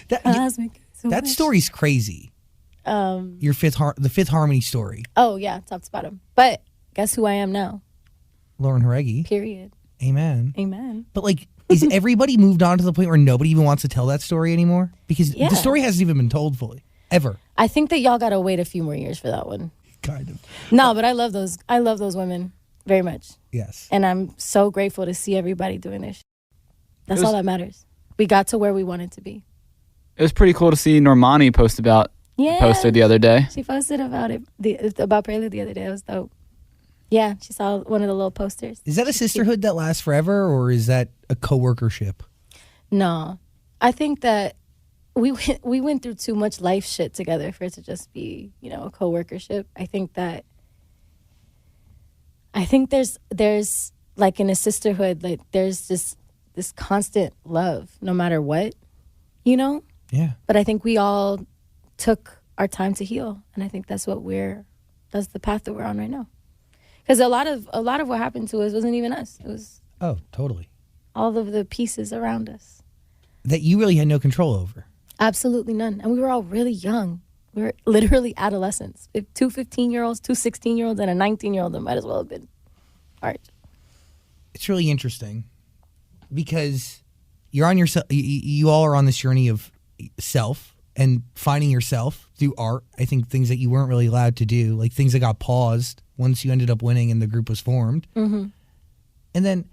That story's crazy. Your the Fifth Harmony story. Oh yeah, tops to bottom. But guess who I am now? Lauren Jauregui. Period. Amen. Amen. But like, is everybody moved on to the point where nobody even wants to tell that story anymore? Because the story hasn't even been told fully ever. I think that y'all gotta wait a few more years for that one. Kind of. No, but I love those women very much. Yes. And I'm so grateful to see everybody doing this. That's all that matters. We got to where we wanted to be. It was pretty cool to see Normani post about the poster the other day. She posted about it, about Prelude the other day. It was dope. Yeah, she saw one of the little posters. Is that a sisterhood that lasts forever, or is that a co-workership? No. I think that we went through too much life shit together for it to just be, a co-workership. I think there's like in a sisterhood, like there's this constant love no matter what, Yeah. But I think we all took our time to heal, and I think that's the path that we're on right now. Because a lot of what happened to us wasn't even us. It was totally all of the pieces around us that you really had no control over. Absolutely none. And we were all really young. We were literally adolescents. Two 15-year-olds, two 16-year-olds, and a 19-year-old that might as well have been art. It's really interesting because you're on yourself. You all are on this journey of self and finding yourself through art. I think things that you weren't really allowed to do, like things that got paused once you ended up winning and the group was formed. Mm-hmm. And then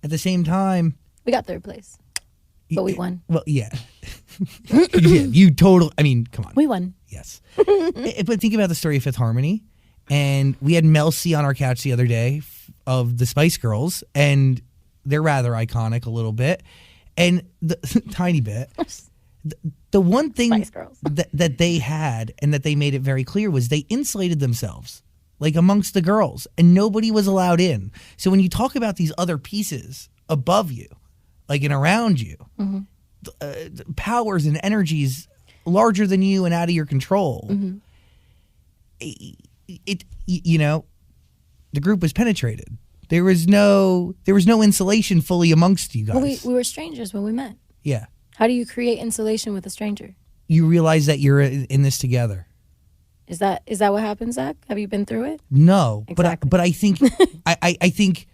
at the same time, we got third place, but we won. Well, yeah. You totally, I mean, come on. We won. Yes. But think about the story of Fifth Harmony. And we had Mel C on our couch the other day of the Spice Girls, and they're rather iconic a little bit. And the tiny bit. The one thing that they had and that they made it very clear was they insulated themselves, like amongst the girls, and nobody was allowed in. So when you talk about these other pieces above you, like and around you, mm-hmm. Powers and energies larger than you and out of your control, mm-hmm. The group was penetrated. There was no insulation fully amongst you guys. Well, we were strangers when we met. Yeah. How do you create insulation with a stranger? You realize that you're in this together. Is that what happens, Zach? Have you been through it? No, exactly. but I think I think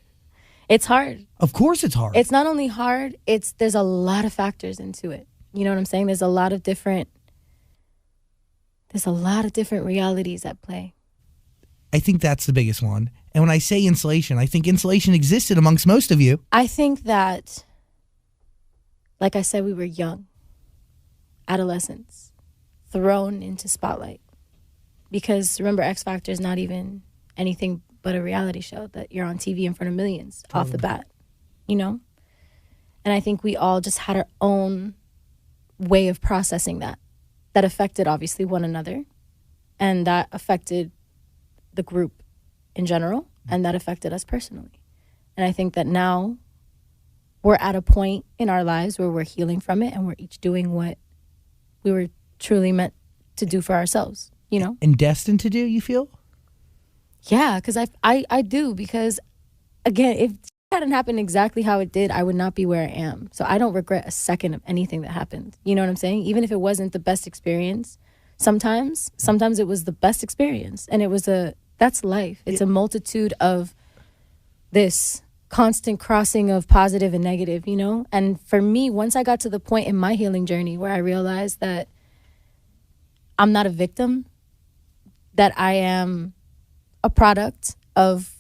it's hard. Of course, it's hard. It's not only hard; there's a lot of factors into it. You know what I'm saying? There's a lot of different realities at play. I think that's the biggest one. And when I say insulation, I think insulation existed amongst most of you. I think that, like I said, we were young, adolescents, thrown into spotlight. Because remember, X Factor is not even anything but a reality show that you're on TV in front of millions off the bat, And I think we all just had our own way of processing that affected, obviously, one another. And that affected the group in general, and that affected us personally. And I think that now we're at a point in our lives where we're healing from it, and we're each doing what we were truly meant to do for ourselves, And destined to do, you feel? Yeah, because I do, because, again, if it hadn't happened exactly how it did, I would not be where I am. So I don't regret a second of anything that happened. You know what I'm saying? Even if it wasn't the best experience, sometimes it was the best experience. And that's life. It's a multitude of this constant crossing of positive and negative, And for me, once I got to the point in my healing journey where I realized that I'm not a victim, that I am a product of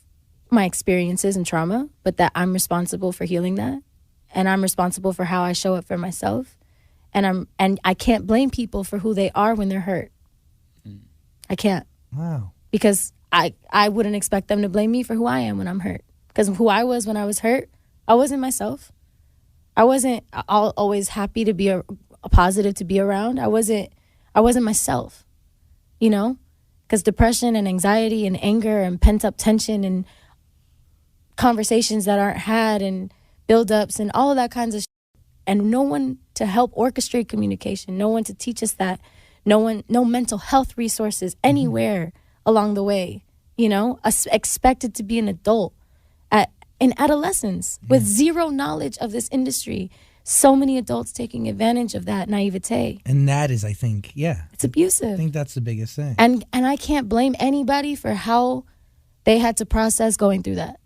my experiences and trauma, but that I'm responsible for healing that, and I'm responsible for how I show up for myself, and I can't blame people for who they are when they're hurt. I can't. Wow. Because I wouldn't expect them to blame me for who I am when I'm hurt. Because who I was when I was hurt, I wasn't myself. I wasn't always happy to be a positive to be around. I wasn't myself, Because depression and anxiety and anger and pent-up tension and conversations that aren't had and build-ups and all of that kinds of shit. And no one to help orchestrate communication, no one to teach us that, no mental health resources anywhere along the way, expected to be an adult in adolescence with zero knowledge of this industry, so many adults taking advantage of that naivete. And that is, I think, it's abusive. I think that's the biggest thing. And I can't blame anybody for how they had to process going through that.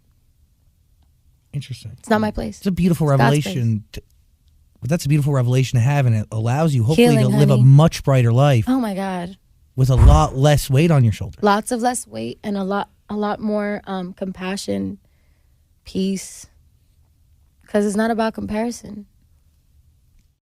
Interesting. It's not my place. It's a beautiful revelation. But that's a beautiful revelation to have, and it allows you hopefully Healing, to live a much brighter life. Oh my God. With a lot less weight on your shoulders. Lots of less weight and a lot more compassion, peace. Because it's not about comparison.